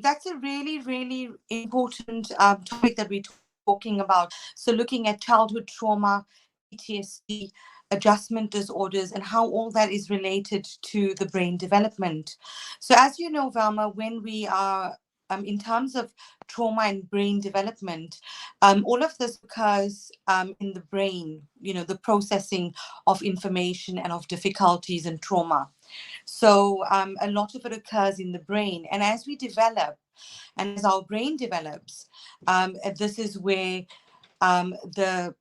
That's a really, really important topic that we're talking about. So, looking at childhood trauma, PTSD, adjustment disorders, and how all that is related to the brain development. So, as you know, Velma, when we are in terms of trauma and brain development, all of this occurs in the brain, the processing of information and of difficulties and trauma. So a lot of it occurs in the brain. And as we develop, and as our brain develops, this is where the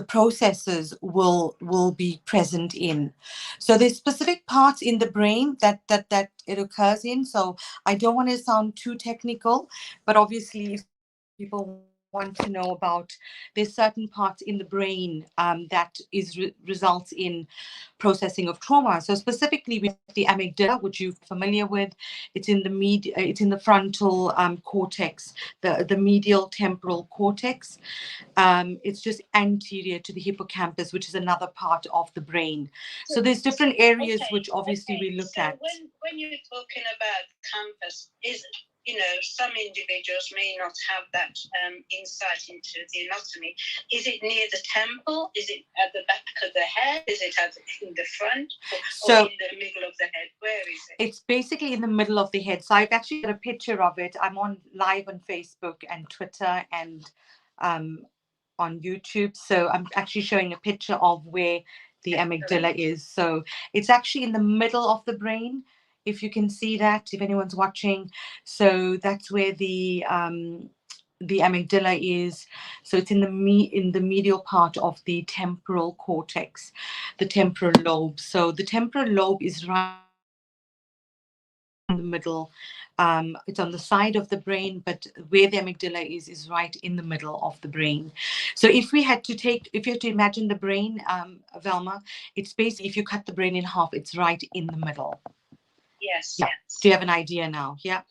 processes will be present in. So there's specific parts in the brain that it occurs in. So I don't want to sound too technical, but obviously if people want to know about, there's certain parts in the brain that results in processing of trauma. So specifically we have the amygdala, which you're familiar with. It's in the frontal cortex, the medial temporal cortex. It's just anterior to the hippocampus, which is another part of the brain. So there's different areas which obviously we look at. When you're talking about campus, some individuals may not have that insight into the anatomy. Is it near the temple? Is it at the back of the head? Is it in the front or in the middle of the head? Where is it? It's basically in the middle of the head. So I've actually got a picture of it. I'm live on Facebook and Twitter and on YouTube. So I'm actually showing a picture of where the amygdala is. So it's actually in the middle of the brain, if you can see that, if anyone's watching. So that's where the amygdala is. So it's in the medial part of the temporal cortex, the temporal lobe. So the temporal lobe is right in the middle. It's on the side of the brain, but where the amygdala is right in the middle of the brain. So if you had to imagine the brain, Velma, it's basically, if you cut the brain in half, it's right in the middle. Yes. Yeah. Yes. Do you have an idea now? Yeah.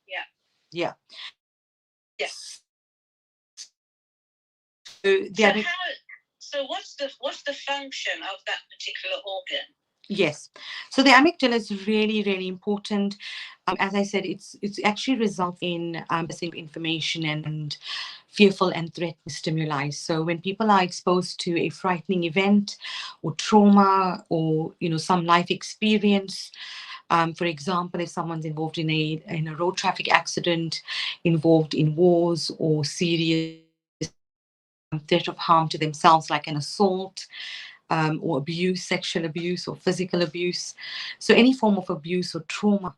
Yeah. Yeah. Yes. Yeah. So what's the function of that particular organ? Yes. So the amygdala is really, really important. As I said, it's actually results in processing information and fearful and threatening stimuli. So when people are exposed to a frightening event or trauma or some life experience, for example, if someone's involved in a road traffic accident, involved in wars or serious threat of harm to themselves, like an assault, or abuse, sexual abuse or physical abuse. So any form of abuse or trauma,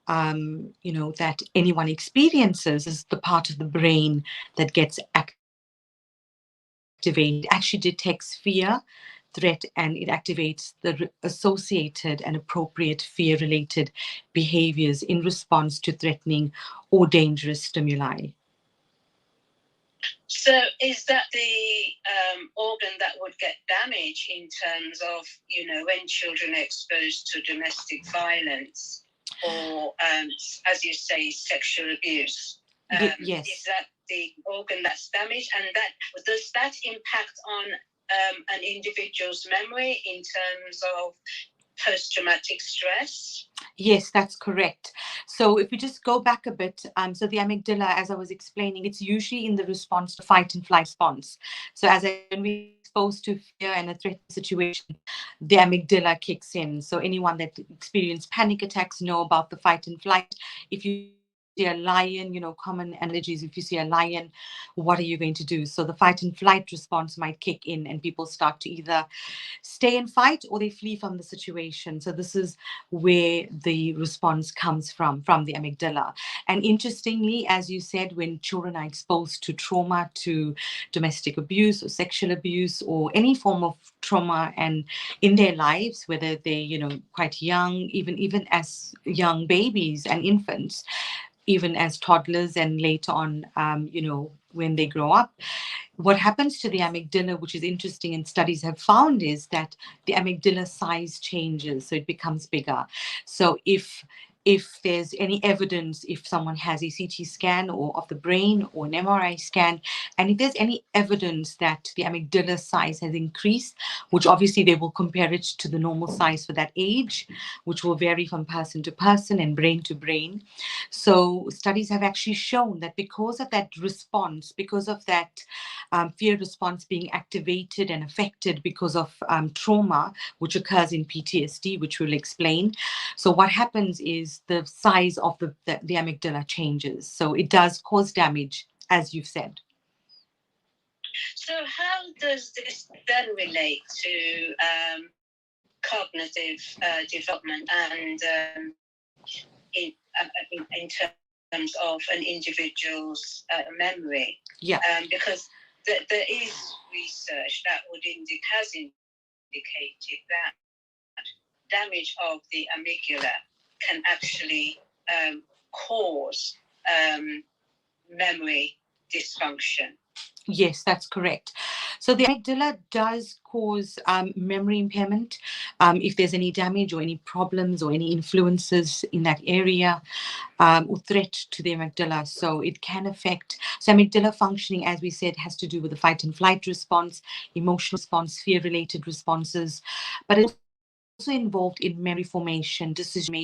that anyone experiences is the part of the brain that gets activated. It actually detects fear, threat, and it activates the associated and appropriate fear-related behaviors in response to threatening or dangerous stimuli. So is that the organ that would get damaged in terms of, when children are exposed to domestic violence or, as you say, sexual abuse? Yes. Is that the organ that's damaged? And does that impact on an individual's memory in terms of post-traumatic stress? Yes, that's correct. So if we just go back a bit, so the amygdala, as I was explaining, it's usually in the response to fight and flight response. So when we're exposed to fear and a threatened situation, the amygdala kicks in. So anyone that experienced panic attacks know about the fight and flight. If you see a lion, common analogies, if you see a lion, what are you going to do? So the fight and flight response might kick in and people start to either stay and fight or they flee from the situation. So this is where the response comes from the amygdala. And interestingly, as you said, when children are exposed to trauma, to domestic abuse or sexual abuse or any form of trauma and in their lives, whether they're quite young, even as young babies and infants, even as toddlers and later on, when they grow up, what happens to the amygdala, which is interesting and studies have found, is that the amygdala size changes. So it becomes bigger. So if if there's any evidence, if someone has a CT scan or of the brain or an MRI scan, and if there's any evidence that the amygdala size has increased, which obviously they will compare it to the normal size for that age, which will vary from person to person and brain to brain. So studies have actually shown that because of that response, because of that fear response being activated and affected because of trauma, which occurs in PTSD, which we'll explain. So what happens is the size of the amygdala changes. So it does cause damage, as you've said. So how does this then relate to cognitive development and in terms of an individual's memory? Yeah. Because there is research that has indicated that damage of the amygdala can actually cause memory dysfunction. Yes, that's correct. So the amygdala does cause memory impairment if there's any damage or any problems or any influences in that area or threat to the amygdala. So it can affect. So amygdala functioning, as we said, has to do with the fight and flight response, emotional response, fear-related responses, but it's also involved in memory formation, decision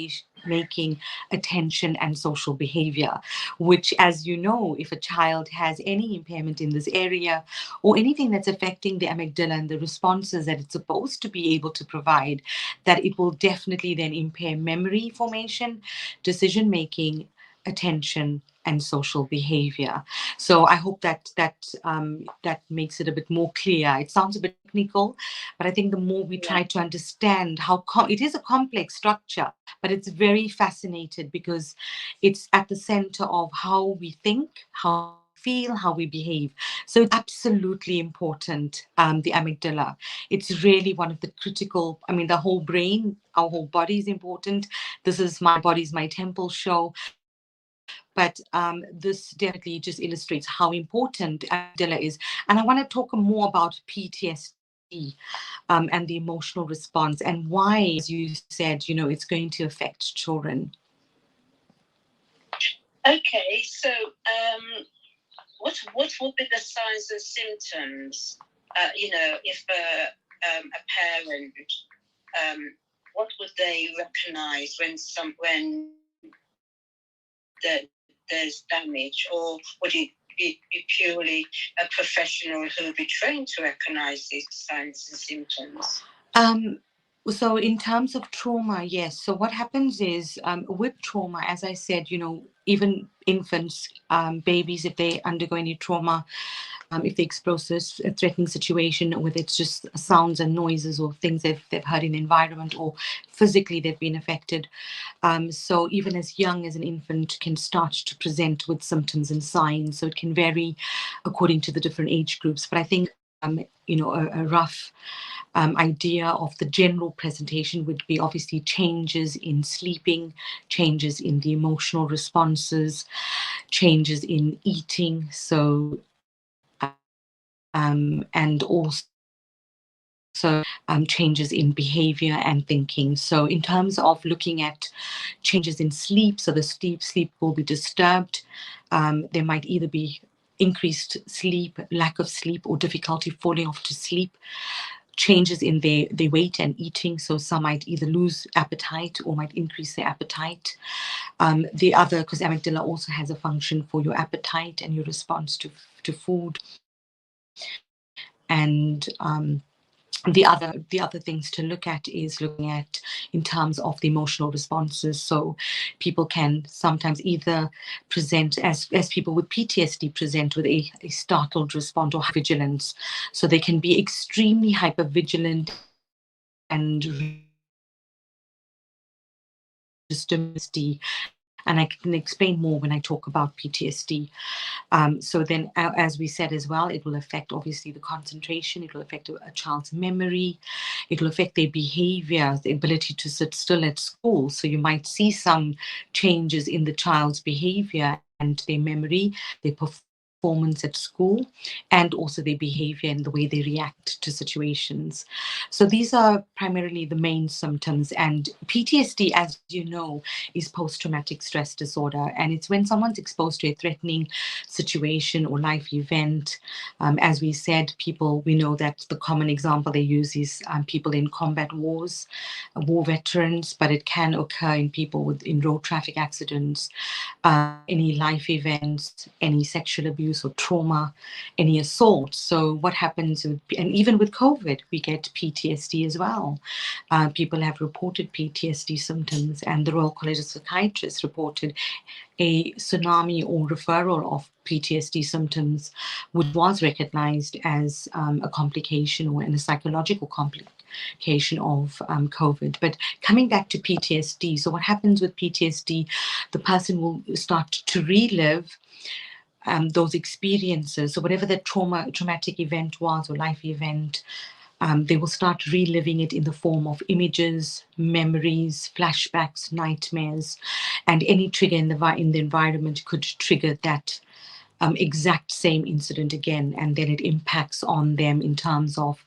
making, attention, and social behavior, which, as you know, if a child has any impairment in this area or anything that's affecting the amygdala and the responses that it's supposed to be able to provide, that it will definitely then impair memory formation, decision making, attention, and social behavior. So I hope that makes it a bit more clear. It sounds a bit technical, but I think the more we try to understand how it is a complex structure, but it's very fascinating because it's at the center of how we think, how we feel, how we behave. So it's absolutely important, the amygdala. It's really one of the critical, I mean, the whole brain, our whole body is important. This is My Body's My Temple show. But this definitely just illustrates how important amygdala is. And I want to talk more about PTSD and the emotional response and why, as you said, it's going to affect children. Okay, so what would be the signs and symptoms? If a parent, what would they recognize when there's damage, or would it be purely a professional who would be trained to recognize these signs and symptoms? So in terms of trauma, yes. So what happens is with trauma, as I said, even infants, babies, if they undergo any trauma, if they expose this a threatening situation, whether it's just sounds and noises or things they've heard in the environment or physically they've been affected. So even as young as an infant can start to present with symptoms and signs. So it can vary according to the different age groups. But I think, a rough idea of the general presentation would be obviously changes in sleeping, changes in the emotional responses, changes in eating. So and also changes in behavior and thinking. So in terms of looking at changes in sleep, so the sleep will be disturbed. There might either be increased sleep, lack of sleep, or difficulty falling off to sleep. Changes in their weight and eating. So some might either lose appetite or might increase their appetite. The other, because amygdala also has a function for your appetite and your response to food. And the other things to look at is looking at in terms of the emotional responses. So people can sometimes either present as people with PTSD present with a startled response or vigilance. So they can be extremely hypervigilant and and I can explain more when I talk about PTSD. So then, as we said as well, it will affect obviously the concentration, it will affect a child's memory, it will affect their behavior, the ability to sit still at school. So you might see some changes in the child's behavior and their memory, their performance, performance at school, and also their behavior and the way they react to situations. So these are primarily the main symptoms. And PTSD, as you know, is post-traumatic stress disorder. And it's when someone's exposed to a threatening situation or life event. As we said, we know that the common example they use is people in combat wars, war veterans, but it can occur in people in road traffic accidents, any life events, any sexual abuse or trauma, any assault. So what happens, and even with COVID, we get PTSD as well. People have reported PTSD symptoms, and the Royal College of Psychiatrists reported a tsunami or referral of PTSD symptoms, which was recognized as a complication or a psychological complication of COVID. But coming back to PTSD, so what happens with PTSD, the person will start to relive those experiences. So whatever the traumatic event was or life event, they will start reliving it in the form of images, memories, flashbacks, nightmares, and any trigger in the environment could trigger that exact same incident again, and then it impacts on them in terms of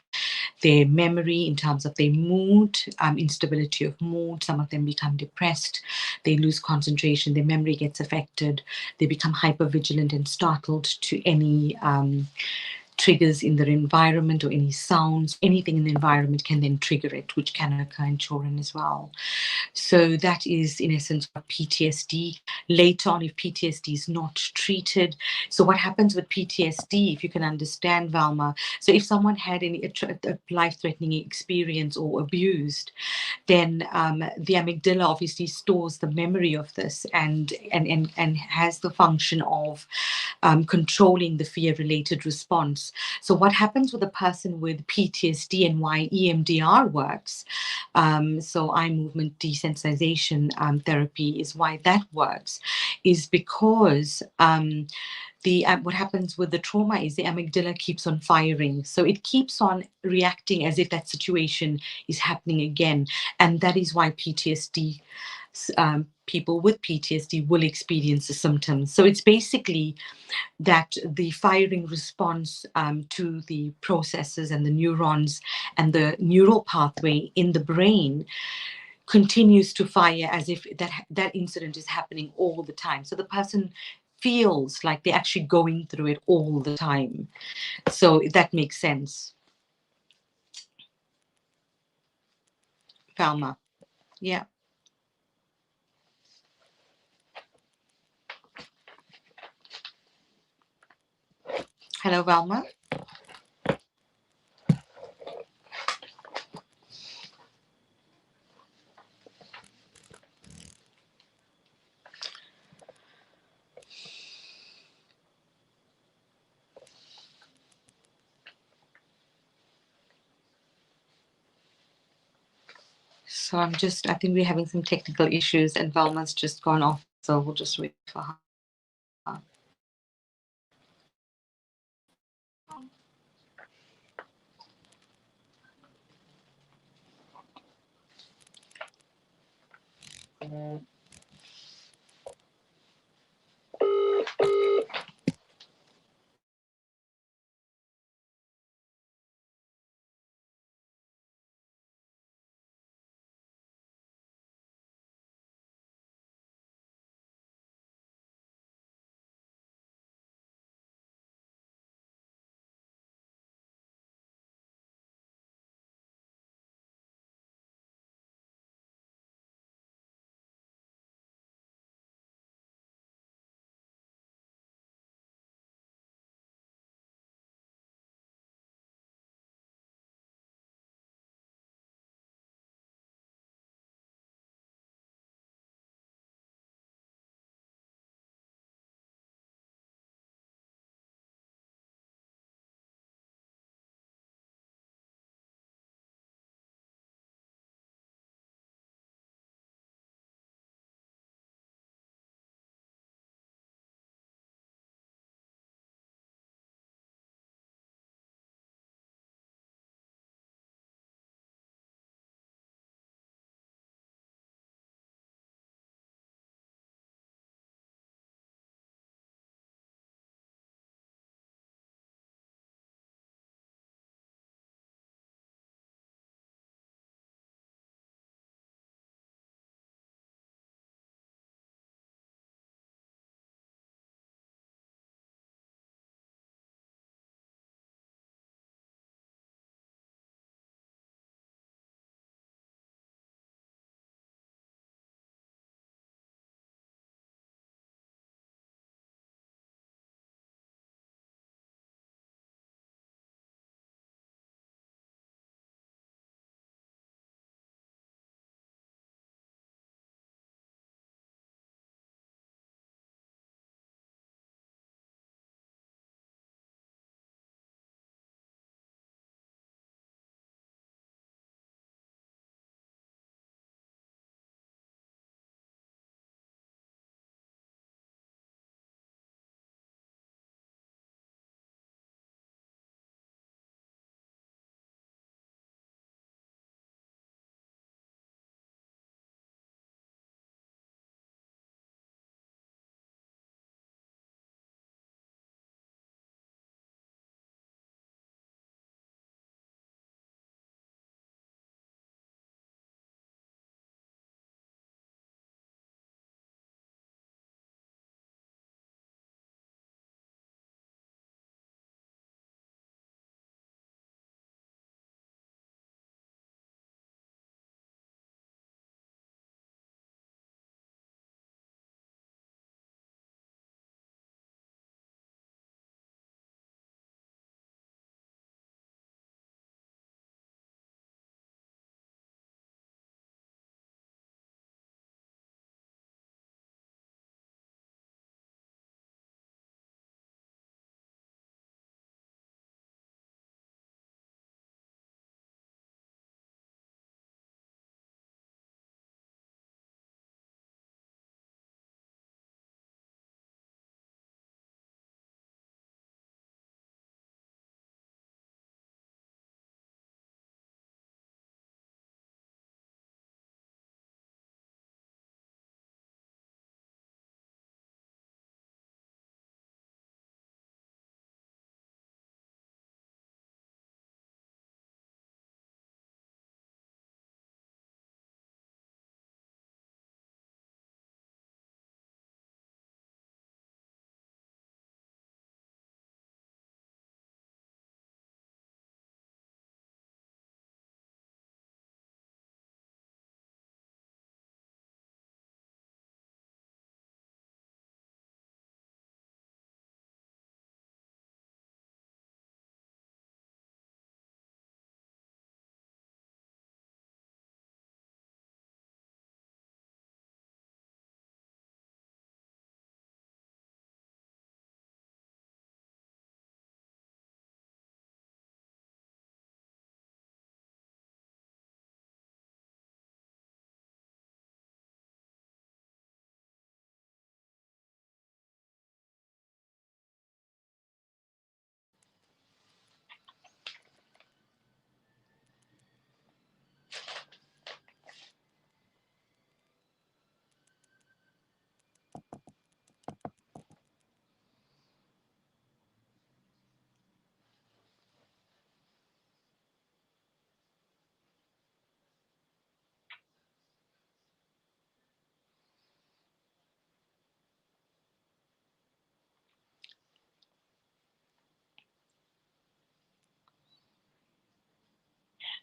their memory, in terms of their mood, instability of mood. Some of them become depressed, they lose concentration, their memory gets affected, they become hypervigilant and startled to any triggers in their environment or any sounds, anything in the environment can then trigger it, which can occur in children as well. So that is, in essence, what PTSD. Later on, if PTSD is not treated, so what happens with PTSD, if you can understand, Valma, so if someone had a life-threatening experience or abused, then the amygdala obviously stores the memory of this and has the function of controlling the fear-related response. So what happens with a person with PTSD and why EMDR works, so eye movement desensitization therapy is why that works, is because what happens with the trauma is the amygdala keeps on firing. So it keeps on reacting as if that situation is happening again. And that is why PTSD, people with PTSD will experience the symptoms. So it's basically that the firing response to the processes and the neurons and the neural pathway in the brain continues to fire as if that incident is happening all the time. So the person feels like they're actually going through it all the time. So that makes sense. Valma. Yeah. Hello, Valma. So I think we're having some technical issues and Valma's just gone off. So we'll just wait for her.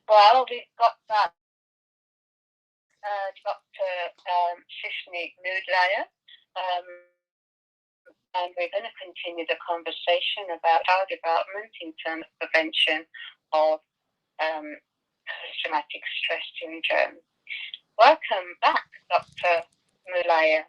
Well, we've got that Dr. Shishni Mudlaya, and we're going to continue the conversation about child development in terms of prevention of post-traumatic stress syndrome. Welcome back, Dr. Mudlaya.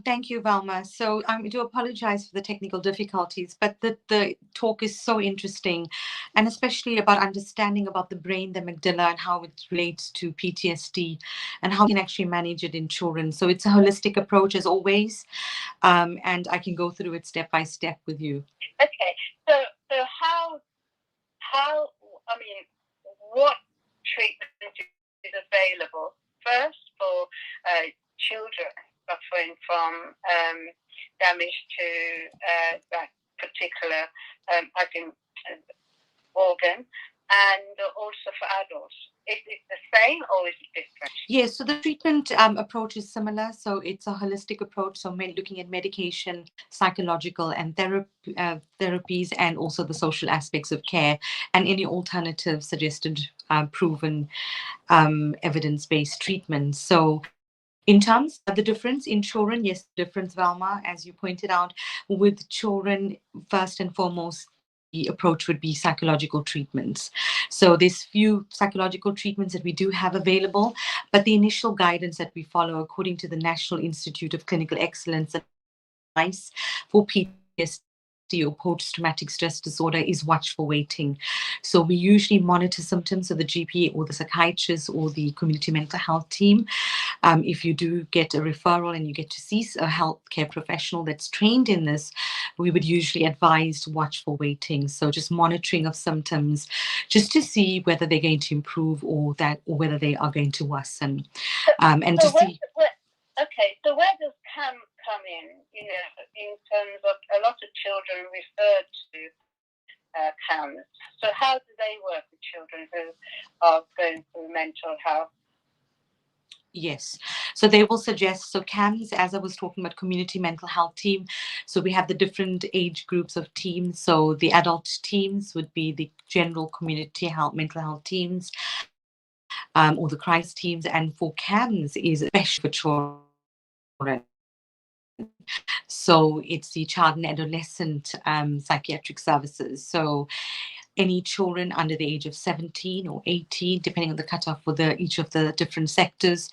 Thank you, Velma. So I do apologize for the technical difficulties, but the talk is so interesting, and especially about understanding about the brain, the amygdala, and how it relates to PTSD, and how we can actually manage it in children. So it's a holistic approach, as always, and I can go through it step by step with you. Okay, so how I mean, what treatment is available first for children suffering from damage to that particular organ, and also for adults? Is it the same or is it different? Yes, so the treatment approach is similar. So it's a holistic approach. So looking at medication, psychological and therapies, and also the social aspects of care, and any alternative suggested, proven, evidence-based treatments. So in terms of the difference in children, yes, difference, Velma, as you pointed out, with children, first and foremost, the approach would be psychological treatments. So there's few psychological treatments that we do have available, but the initial guidance that we follow, according to the National Institute of Clinical Excellence, advice for PTSD or post-traumatic stress disorder is watchful waiting. So we usually monitor symptoms of the GP or the psychiatrist or the community mental health team. If you do get a referral and you get to see a healthcare professional that's trained in this, we would usually advise watchful waiting. So just monitoring of symptoms, just to see whether they're going to improve or whether they are going to worsen. And so to see. Okay, so where does CAM come in? You know, in terms of a lot of children refer to CAMs. So how do they work with children who are going through mental health? Yes. So they will suggest, so CAMS, as I was talking about, community mental health team. So we have the different age groups of teams. So the adult teams would be the general community health, mental health teams, or the crisis teams. And for CAMS is especially for children. So it's the child and adolescent psychiatric services. So any children under the age of 17 or 18, depending on the cutoff for each of the different sectors,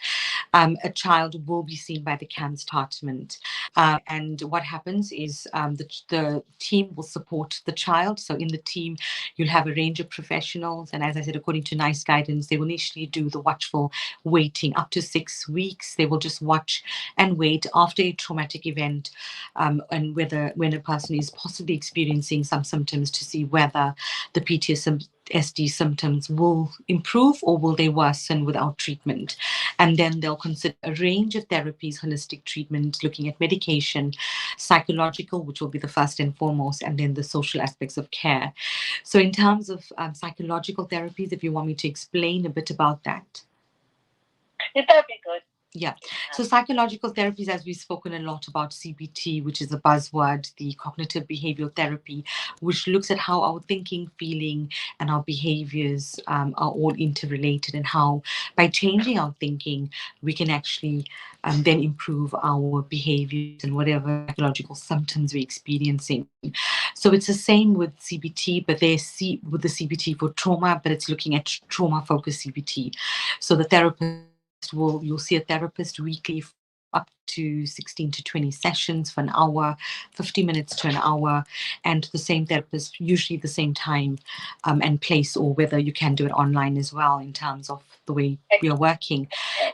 a child will be seen by the CAMS department. And what happens is the team will support the child. So in the team, you'll have a range of professionals. And as I said, according to NICE guidance, they will initially do the watchful waiting up to 6 weeks. They will just watch and wait after a traumatic event, and when a person is possibly experiencing some symptoms, to see whether the PTSD symptoms will improve or will they worsen without treatment. And then they'll consider a range of therapies, holistic treatment, looking at medication, psychological, which will be the first and foremost, and then the social aspects of care. So in terms of psychological therapies, if you want me to explain a bit about that. Yeah, that'd be good. Yeah. So psychological therapies, as we've spoken a lot about CBT, which is a buzzword, the cognitive behavioral therapy, which looks at how our thinking, feeling, and our behaviors are all interrelated, and how by changing our thinking, we can actually then improve our behaviors and whatever psychological symptoms we're experiencing. So it's the same with CBT, but with the CBT for trauma, but it's looking at trauma-focused CBT. So the therapist you'll see a therapist weekly up to 16 to 20 sessions for an hour, 50 minutes to an hour, and the same therapist, usually the same time and place, or whether you can do it online as well in terms of the way we are working.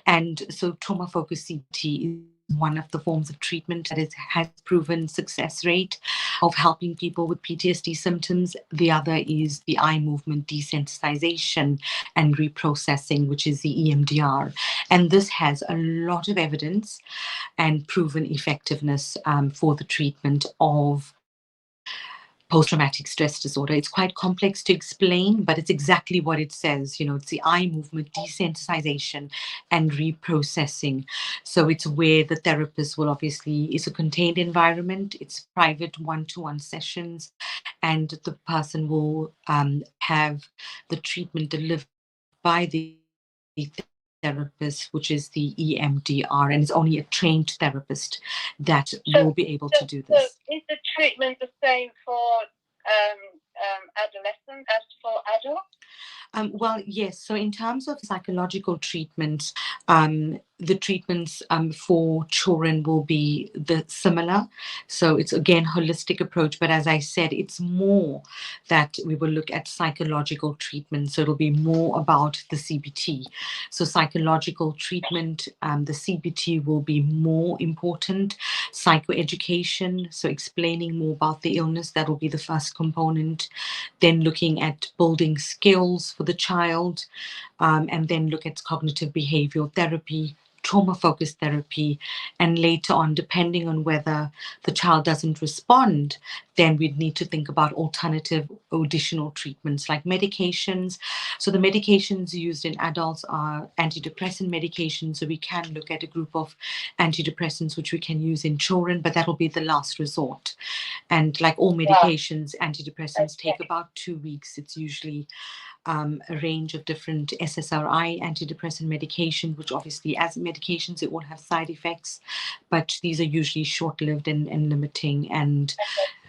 And so trauma-focused CBT is one of the forms of treatment that has proven success rate of helping people with PTSD symptoms. The other is the eye movement desensitization and reprocessing, which is the EMDR. And this has a lot of evidence and proven effectiveness for the treatment of post-traumatic stress disorder. It's quite complex to explain, but it's exactly what it says. You know, it's the eye movement desensitization and reprocessing. So it's where the therapist will it's a contained environment. It's private one-to-one sessions, and the person will have the treatment delivered by the therapist, which is the EMDR, and it's only a trained therapist that will be able to do this. So is the treatment the same for adolescents as for adults? Well, yes. So in terms of psychological treatment, the treatments for children will be similar. So it's again holistic approach, but as I said, it's more that we will look at psychological treatment. So it'll be more about the CBT. So psychological treatment, the CBT will be more important. Psychoeducation, so explaining more about the illness, that will be the first component. Then looking at building skills for the child, and then look at cognitive behavioral therapy, trauma-focused therapy, and later on, depending on whether the child doesn't respond, then we'd need to think about alternative additional treatments like medications. So the medications used in adults are antidepressant medications. So we can look at a group of antidepressants which we can use in children, but that'll be the last resort. And like all medications, antidepressants take about 2 weeks. It's usually a range of different SSRI antidepressant medication, which obviously as medications, it will have side effects, but these are usually short-lived and limiting, and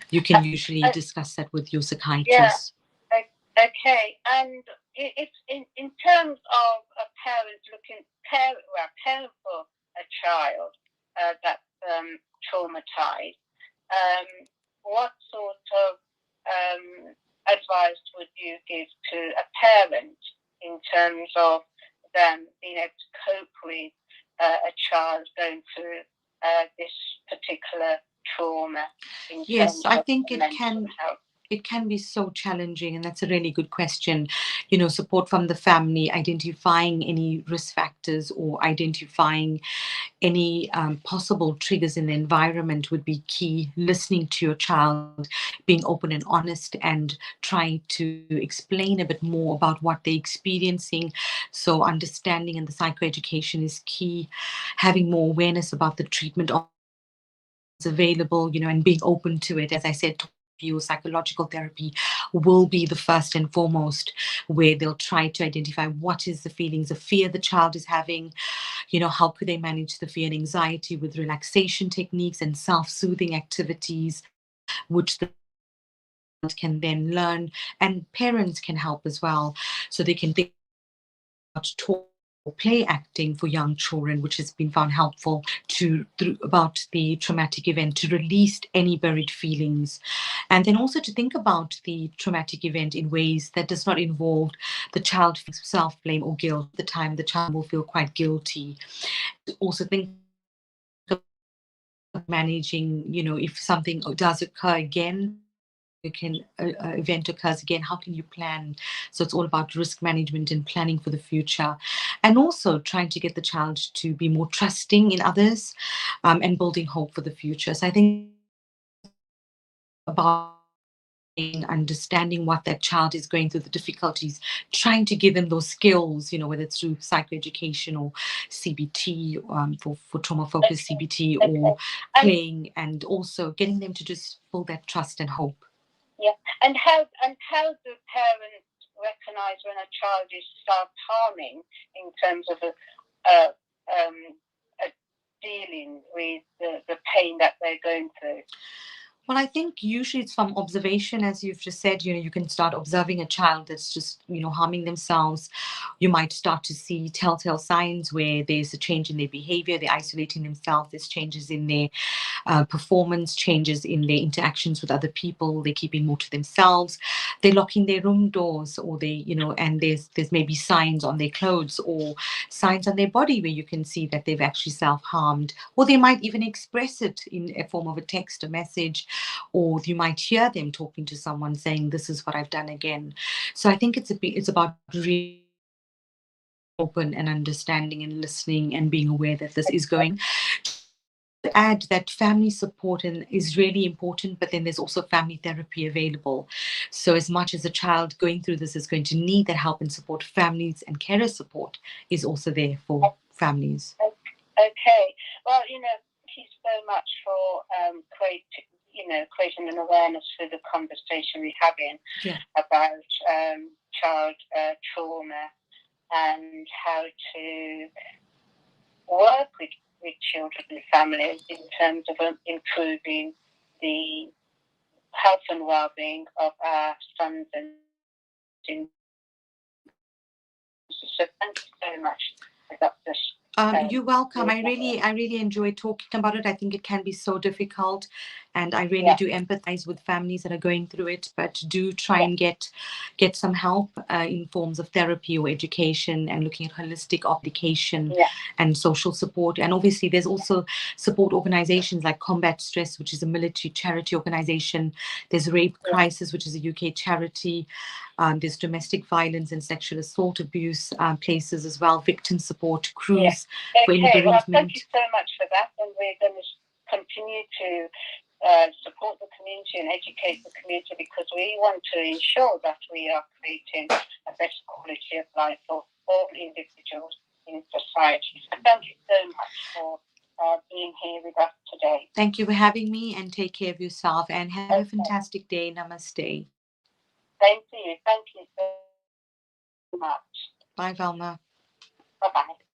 you can usually discuss that with your psychiatrist. Yeah. Okay. And if in terms of a parent caring for a child that's traumatized, what sort of advice would you give to a parent in terms of them being able to cope with a child going through this particular trauma? Yes, I think it can be so challenging, and that's a really good question. You know, support from the family, identifying any risk factors or identifying any possible triggers in the environment would be key. Listening to your child, being open and honest, and trying to explain a bit more about what they're experiencing. So understanding and the psychoeducation is key. Having more awareness about the treatment available, you know, and being open to it. As I said, psychological therapy will be the first and foremost, where they'll try to identify what is the feelings of fear the child is having, you know, how could they manage the fear and anxiety with relaxation techniques and self-soothing activities, which the can then learn, and parents can help as well, so they can think about talk or play acting for young children, which has been found helpful about the traumatic event, to release any buried feelings, and then also to think about the traumatic event in ways that does not involve the child self-blame or guilt. At the time, the child will feel quite guilty. Also think of managing, you know, if something does occur again, event occurs again, how can you plan? So it's all about risk management and planning for the future, and also trying to get the child to be more trusting in others, and building hope for the future. So I think about understanding what that child is going through, the difficulties, trying to give them those skills, you know, whether it's through psychoeducation or CBT, for trauma-focused CBT, or playing, and also getting them to just build that trust and hope. Yeah. And how do parents recognize when a child is self-harming in terms of dealing with the pain that they're going through? Well, I think usually it's from observation, as you've just said. You know, you can start observing a child that's just, you know, harming themselves. You might start to see telltale signs where there's a change in their behavior, they're isolating themselves, there's changes in their performance, changes in their interactions with other people, they're keeping more to themselves, they're locking their room doors, or they, you know, and there's maybe signs on their clothes or signs on their body where you can see that they've actually self-harmed, or they might even express it in a form of a text, a message, or you might hear them talking to someone saying, "This is what I've done again." So I think it's about really open and understanding and listening and being aware that this is going. To add that family support is really important, but then there's also family therapy available. So as much as a child going through this is going to need that help and support, families and carer support is also there for families. Okay. Well, you know, thank you so much for creating an awareness for the conversation we're having about child trauma and how to work with children and families in terms of improving the health and well-being of our sons and so thank you so much for that. You're welcome. I really enjoy talking about it. I think it can be so difficult, and I really do empathize with families that are going through it. But do try and get some help in forms of therapy or education, and looking at holistic application and social support. And obviously, there's also support organizations like Combat Stress, which is a military charity organization. There's Rape Crisis, which is a UK charity. There's domestic violence and sexual assault abuse places as well. Victim support crews. Okay, well, thank you so much for that, and we're going to continue to support the community and educate the community, because we want to ensure that we are creating a better quality of life for all individuals in society. So thank you so much for being here with us today. Thank you for having me, and take care of yourself, and have a fantastic day. Namaste. Thank you so much. Bye, Velma. Bye-bye.